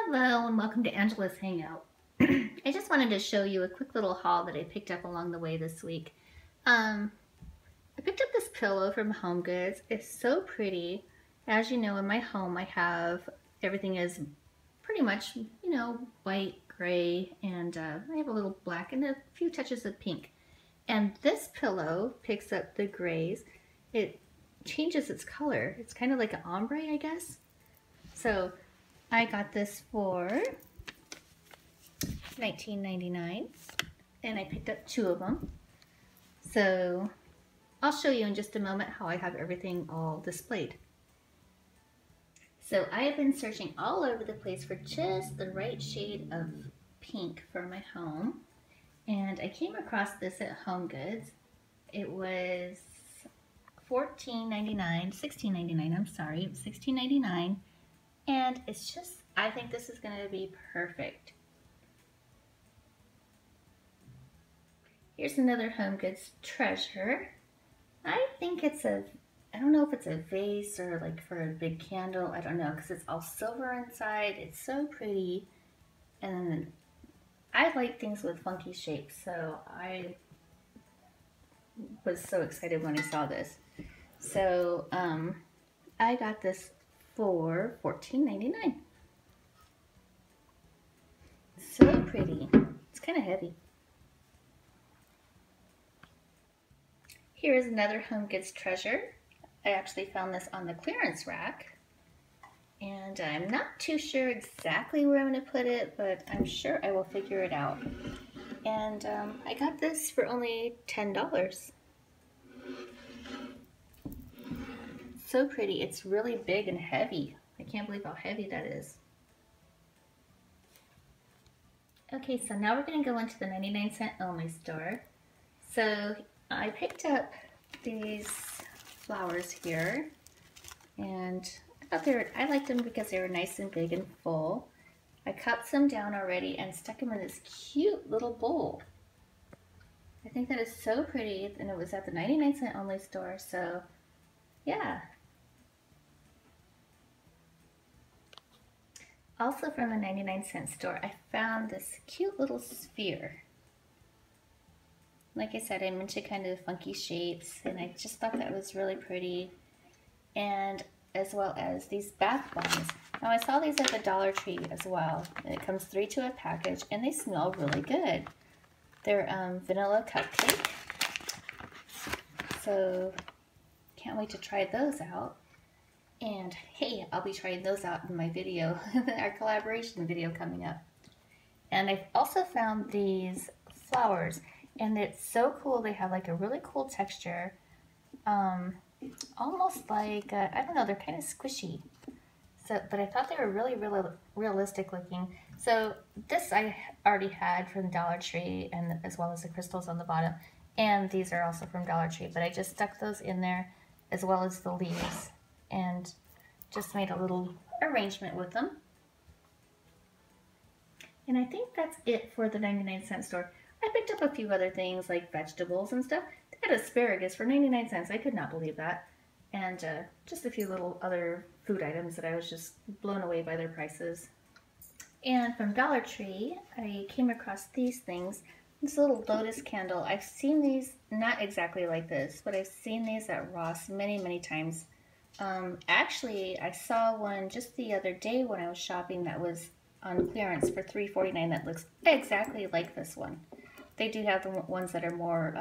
Hello and welcome to Angela's Hangout. I just wanted to show you a quick little haul that I picked up along the way this week. I picked up this pillow from Homegoods. It's so pretty. As you know, in my home I have everything is pretty much, white, gray, and I have a little black and a few touches of pink. And this pillow picks up the grays. It changes its color. It's kind of like an ombre, I guess. So I got this for $19.99 and I picked up 2 of them. So I'll show you in just a moment how I have everything all displayed. So I have been searching all over the place for just the right shade of pink for my home. And I came across this at HomeGoods. It was $16.99, I'm sorry, $16.99. And it's just, I think this is going to be perfect. Here's another HomeGoods treasure. I think it's I don't know if it's a vase or like for a big candle. I don't know, because it's all silver inside. It's so pretty. And I like things with funky shapes, so I was so excited when I saw this. So I got this for $14.99. So pretty. It's kind of heavy. Here is another HomeGoods treasure. I actually found this on the clearance rack. And I'm not too sure exactly where I'm going to put it, but I'm sure I will figure it out. And I got this for only $10. So pretty. It's really big and heavy. I can't believe how heavy that is. Okay, so now we're going to go into the 99-cent only store. So I picked up these flowers here, and I liked them because they were nice and big and full. I cut some down already and stuck them in this cute little bowl. I think that is so pretty, and it was at the 99-cent only store, so yeah. Also from a 99-cent store, I found this cute little sphere. Like I said, I'm into kind of funky shapes, and I just thought that was really pretty. And as well as these bath bombs. Now I saw these at the Dollar Tree as well. It comes 3 to a package, and they smell really good. They're vanilla cupcake. So can't wait to try those out. And hey, I'll be trying those out in my video, our collaboration video coming up. And I also found these flowers, and it's so cool. They have like a really cool texture, almost like, I don't know, they're kind of squishy. So, but I thought they were really, really realistic looking. So this I already had from Dollar Tree, and as well as the crystals on the bottom. And these are also from Dollar Tree, but I just stuck those in there as well as the leaves, and just made a little arrangement with them. And I think that's it for the 99-cent store. I picked up a few other things like vegetables and stuff. They had asparagus for 99 cents. I could not believe that. And just a few little other food items that I was just blown away by their prices. And from Dollar Tree, I came across these things. This little lotus candle. I've seen these, not exactly like this, but I've seen these at Ross many, many times. Actually, I saw one just the other day when I was shopping that was on clearance for $3.49 that looks exactly like this one. They do have the ones that are more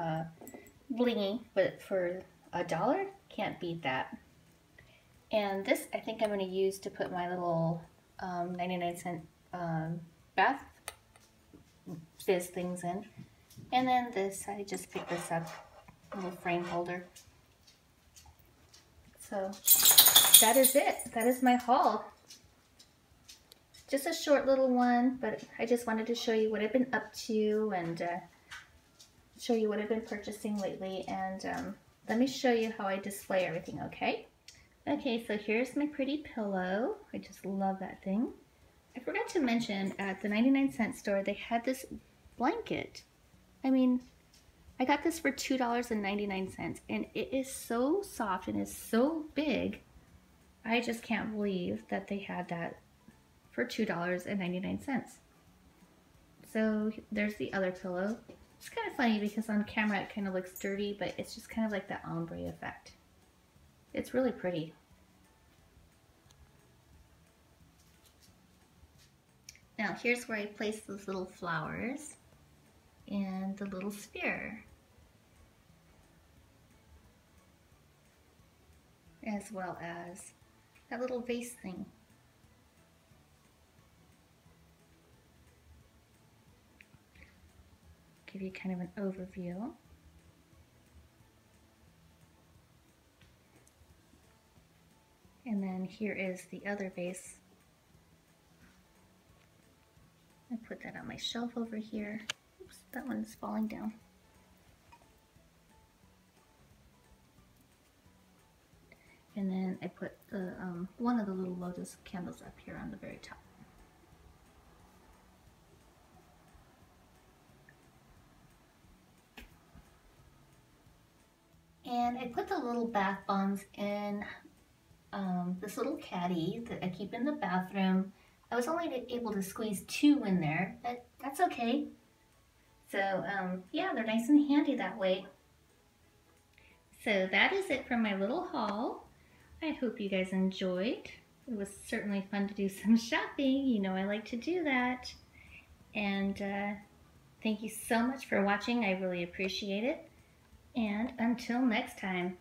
blingy, but for $1, can't beat that. And this I think I'm going to use to put my little 99-cent bath fizz things in. And then this, I just picked this up, little frame holder. So that is it. That is my haul. Just a short little one, but I just wanted to show you what I've been up to and show you what I've been purchasing lately. And let me show you how I display everything, okay? Okay, so here's my pretty pillow. I just love that thing. I forgot to mention at the 99-cent store, they had this blanket. I mean, I got this for $2.99, and it is so soft and is so big. I just can't believe that they had that for $2.99. So there's the other pillow. It's kind of funny because on camera it kind of looks dirty, but it's just kind of like that ombre effect. It's really pretty. Now here's where I place those little flowers and the little spear, as well as that little vase thing. Give you kind of an overview. And then here is the other vase. I put that on my shelf over here. Oops, that one's falling down. And then I put the one of the little lotus candles up here on the very top. And I put the little bath bombs in this little caddy that I keep in the bathroom. I was only able to squeeze 2 in there, but that's okay. So yeah, they're nice and handy that way. So that is it for my little haul. I hope you guys enjoyed. It was certainly fun to do some shopping. You know I like to do that. And thank you so much for watching. I really appreciate it. And until next time.